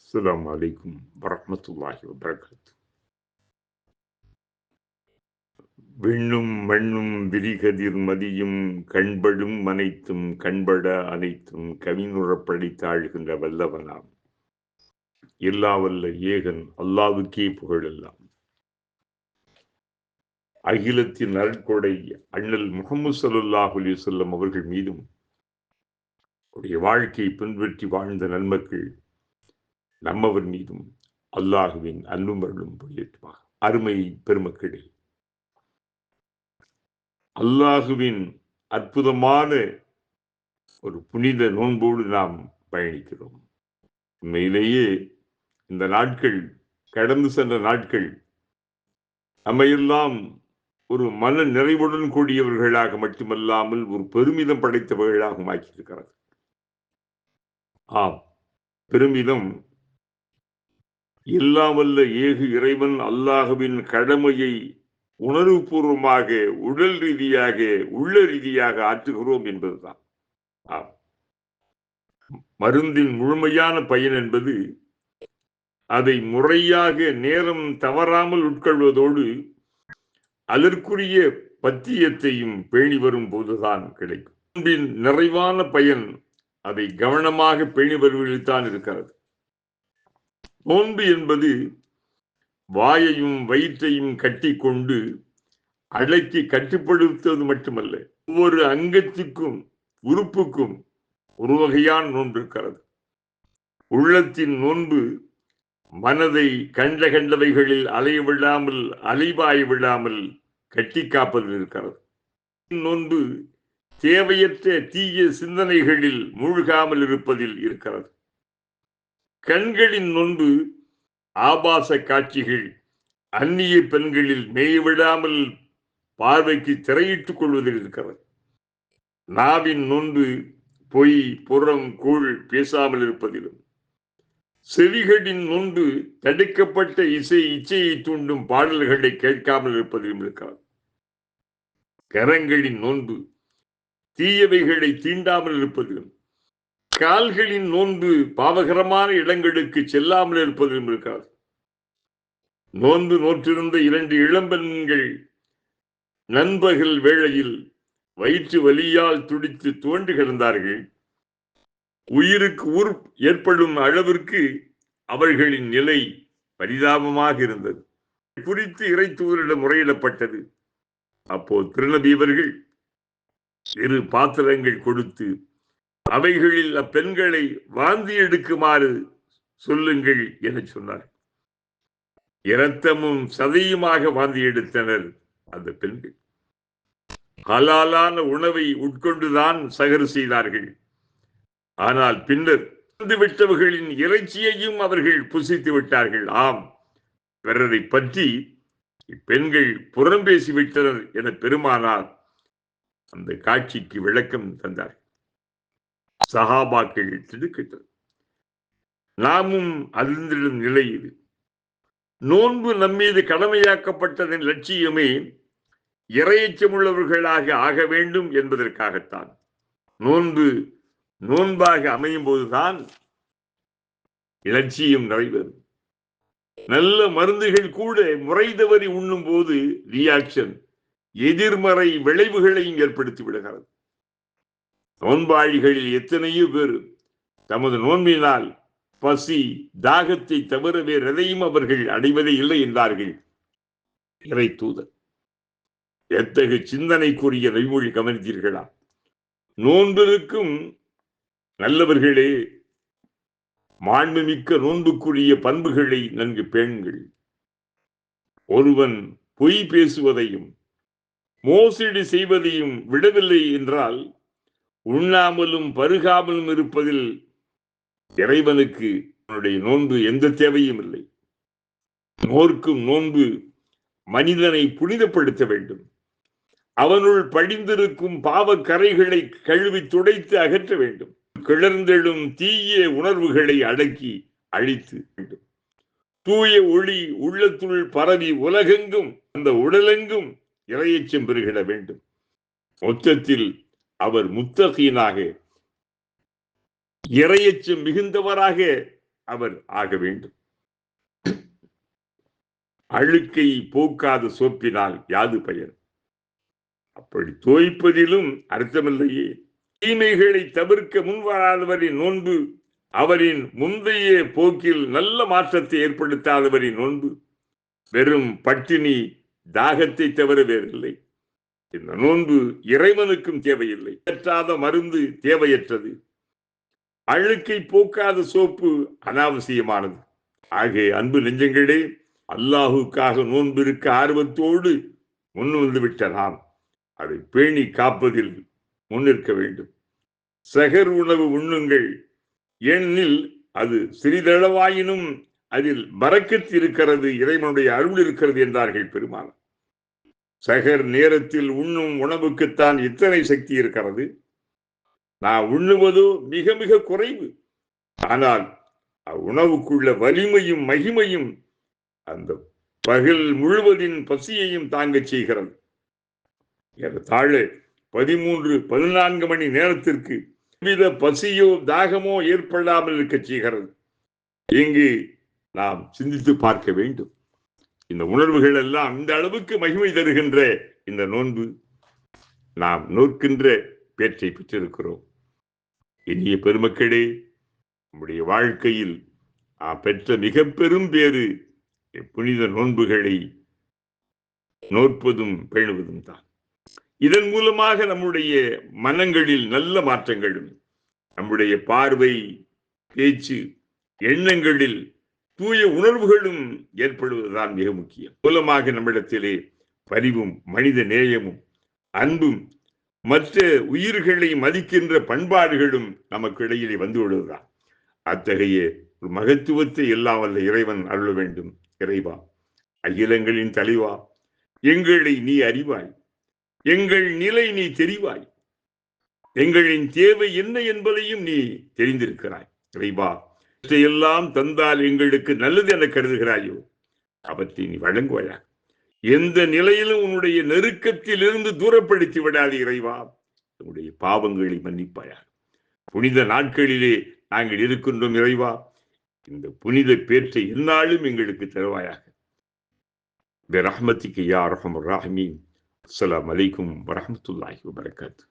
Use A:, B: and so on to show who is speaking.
A: அஸ்ஸலாமு அலைக்கும் வரஹ்மத்துல்லாஹி வபரகாத்துஹு. விண்ணும் மண்ணும் விரிகதிர் மதியும் கண்படும் அனைத்தும் கண்பட அனைத்தும் கவினுறப் படைத்தாழ்கின்ற வல்லவனாம் எல்லா வல்ல ஏகன் அல்லாவுக்கே புகழெல்லாம். அகிலத்தின் அருட்கொடை அண்ணல் முஹம்மது ஸல்லல்லாஹு அலைஹி வஸல்லம் அவர்கள் மீதும் அவருடைய வாழ்க்கையை பின்பற்றி வாழ்ந்த நன்மக்கள் நம்மவர் மீதும் அல்லாஹுவின் அன்பும் அருளும் பொழியட்டுமாக. அருமை பெருமக்களே, அல்லாஹுவின் அற்புதமான ஒரு புனித நோன்போடு நாம் பயணிக்கிறோம். உண்மையிலேயே இந்த நாட்கள், கடந்து சென்ற நாட்கள் நம்மையெல்லாம் ஒரு மன நிறைவுடன் கூடியவர்களாக மட்டுமல்லாமல் ஒரு பெருமிதம் படைத்தவர்களாக ஆக்கியிருக்கிறது. ஆம், பெருமிதம் எல்லாம் வல்ல ஏகு இறைவன் அல்லாஹுவின் கடமையை உணர்வுபூர்வமாக, உடல் ரீதியாக, உள்ள ரீதியாக ஆற்றுகிறோம் என்பதுதான். மருந்தின் முழுமையான பயன் என்பது அதை முறையாக நேரம் தவறாமல் உட்கொள்வதோடு அதற்குரிய பத்தியத்தையும் பேணி வரும் போதுதான் கிடைக்கும். நோன்பின் நிறைவான பயன் அதை கவனமாக பேணி வருவதில்தான் இருக்கிறது. நோன்பு என்பது வாயையும் வயிற்றையும் கட்டி கொண்டு அடக்கி கட்டுப்படுத்துவது மட்டுமல்ல, ஒவ்வொரு அங்கத்துக்கும் உறுப்புக்கும் ஒரு வகையான நோன்பு இருக்கிறது. உள்ளத்தின் நோன்பு மனதை கண்டவைகளில் அலைய விடாமல், அலைபாய விடாமல் கட்டி காப்பதில் இருக்கிறது. நோன்பு தேவையற்ற தீய சிந்தனைகளில் மூழ்காமல் இருப்பதில் இருக்கிறது. கண்களின் நோன்பு ஆபாச காட்சிகள், அந்நிய பெண்களில் மேயவிடாமல் பார்வைக்கு திரையிட்டுக் கொள்வதில் இருக்கிறது. நாவின் நோன்பு பொய், புறம், கூழ் பேசாமல் இருப்பதிலும், செவிகளின் நோன்பு தடுக்கப்பட்ட இச்சையை தூண்டும் பாடல்களை கேட்காமல் இருப்பதிலும் இருக்கிறது. கரங்களின் நோன்பு தீயவைகளை தீண்டாமல் இருப்பதிலும், கால்களின் நோன்பு பாவகரமான இடங்களுக்கு செல்லாமல் இருப்பதிலும் இருக்கிறது. நோன்பு நோற்றிருந்த 2 இளம்பெண்கள் நண்பகல் வேளையில் வயிற்று வலியால் துடித்து துவண்டு கிடந்தார்கள். உயிருக்கு ஊர் ஏற்படும் அளவிற்கு அவர்களின் நிலை பரிதாபமாக இருந்தது. குறித்து இறை தூதரிடம் முறையிடப்பட்டது. அப்போது திருநபி அவர்கள் 2 பாத்திரங்கள் கொடுத்து அவைகளில் அப்பெண்களை வாந்தி எடுக்குமாறு சொல்லுங்கள் என சொன்னார். இரத்தமும் சதையுமாக வாந்தி எடுத்தனர் அந்த பெண்கள். ஹலாலான உணவை உட்கொண்டுதான் சகர் செய்தார்கள். ஆனால் பின்னர் விட்டவர்களின் இறைச்சியையும் அவர்கள் புசித்து விட்டார்கள். ஆம், பிறரை பற்றி பெண்கள் புறம் பேசிவிட்டனர் என பெருமானார் அந்த காட்சிக்கு விளக்கம் தந்தார். சஹாபாக்கள் திடுக்கிட்டனர். நாமும் அறிந்திடும் நிலை இது. நோன்பு நம்மீது கடமையாக்கப்பட்டதன் லட்சியமே இறையச்சமுள்ளவர்களாக ஆக வேண்டும் என்பதற்காகத்தான். நோன்பாக அமையும் போதுதான் இலட்சியம் நிறைவேறும். நல்ல மருந்துகள் கூட முறை தவறி உண்ணும் போது ரியாக்ஷன், எதிர்மறை விளைவுகளையும் ஏற்படுத்தி விடுகிறது. நோன்பாளிகளில் எத்தனையோ பேர் தமது நோன்பினால் பசி, தாகத்தை தவிர வேறு எதையும் அவர்கள் அடைவதே இல்லை என்றார்கள் இறை தூதர். எத்தகைய சிந்தனைக்குரிய நெய்மொழி கவனித்தீர்களா? நோன்பிருக்கும் நல்லவர்களே, மாண்புமிக்க நோன்புக்குரிய பண்புகளை நன்கு பேணுங்கள். ஒருவன் பொய் பேசுவதையும் மோசடி செய்வதையும் விடவில்லை என்றால் உண்ணாமலும் பருகாமலும் இருப்பதில் இறைவனுக்கு அவனுடைய நோன்பு எந்த தேவையும் இல்லை. நோர்க்கும் நோன்பு மனிதனை புனிதப்படுத்த வேண்டும். அவனுள் படிந்திருக்கும் பாவக்கரைகளை கழுவி துடைத்து அகற்ற வேண்டும். கிளர்ந்தெழும் தீய உணர்வுகளை அடக்கி அழித்து வேண்டும். தூய ஒளி உள்ளத்துள் பரவி உலகெங்கும், அந்த உடலெங்கும் இறையச்சம் பெருகிட வேண்டும். மொத்தத்தில் அவர் முத்தகீனாக, இறையச்சம் மிகுந்தவராக அவர் ஆக வேண்டும். அழுக்கை போக்காத சோப்பினால் யாது பயன்? அப்படி தோய்ப்பதிலும் அர்த்தமில்லையே. தீமைகளை தவிர்க்க முன்வராதவரின் நோன்பு, அவரின் முந்தைய போக்கில் நல்ல மாற்றத்தை ஏற்படுத்தாதவரின் நோன்பு வெறும் பட்டினி தாகத்தை தவிர வேறில்லை. இந்த நோன்பு இறைவனுக்கும் தேவையில்லை. ஏற்றாத மருந்து தேவையற்றது. அழுக்கை போக்காத சோப்பு அனாவசியமானது. ஆக அன்பு நெஞ்சங்களே, அல்லாஹுக்காக நோன்பு இருக்க ஆர்வத்தோடு முன் வந்து விட்ட நாம் அதை பேணி காப்பதில் முன்னிற்க வேண்டும். சகர் உணவு உண்ணுங்கள், ஏனெனில் அது சிறிதளவாயினும் அதில் பரக்கத் இருக்கிறது, இறைவனுடைய அருள் இருக்கிறது என்றார்கள் பெருமாள். சகர் நேரத்தில் உண்ணும் உணவுக்குத்தான் இத்தனை சக்தி இருக்கிறது. நான் உண்ணுவதோ மிக மிக குறைவு. ஆனால் உணவுக்குள்ள வலிமையும் மகிமையும் அந்த பகல் முழுவதின் பசியையும் தாங்கச் செய்கிறது. தாழ 13-14 மணி நேரத்திற்கு வித பசியோ தாகமோ ஏற்படாமல் இருக்க செய்கிறது. இங்கு நாம் சிந்தித்து பார்க்க வேண்டும். இந்த உணர்வுகள் எல்லாம் இந்த அளவுக்கு மகிமை தருகின்ற இந்த நோன்பு நாம் நோக்கின்ற பேற்றை பெற்றிருக்கிறோம். இனிய பெருமக்களே, நம்முடைய வாழ்க்கையில் பெற்ற மிக பெரும் பேறு புனித நோன்புகளை நோற்பதும் பேணுவதும் தான். இதன் மூலமாக நம்முடைய மனங்களில் நல்ல மாற்றங்களும், நம்முடைய பார்வை, பேச்சு, எண்ணங்களில் தூய உணர்வுகளும் ஏற்படுவதுதான் மிக முக்கியம். மூலமாக நம்மிடத்திலே பரிவும் மனித நேயமும் அன்பும் மற்ற உயிர்களை மதிக்கின்ற பண்பாடுகளும் நமக்கு இடையிலே வந்து விடுவதுதான். அத்தகைய ஒரு மகத்துவத்தை எல்லாம் வல்ல இறைவன் அருள வேண்டும். இறைவா, அகிலங்களின் தலைவா, எங்களை நீ அறிவாய், எங்கள் நிலை நீ தெரிவாய், எங்களின் தேவை என்ன என்பதையும் நீ தெரிந்திருக்கிறாய். இறைவா, எல்லாம் தந்தால் எங்களுக்கு நல்லது என கருதுகிறாயோ அவற்றை நீ வழங்குவாயா. எந்த நிலையிலும் உன்னுடைய நெருக்கத்தில் இருந்து தூரப்படுத்தி விடாது இறைவா. உன்னுடைய பாவங்களை மன்னிப்பாயா. புனித நாட்களிலே நாங்கள் இருக்கின்றோம் இறைவா. இந்த புனித பேற்றை எந்நாளும் எங்களுக்கு தருவாயாக. பிரஹ்மதிக்கு யா அர்ஹமர் ராஹிமீன். அஸ்ஸலாமு அலைக்கும் வரஹ்மத்துல்லாஹி வபரகாத்துஹு.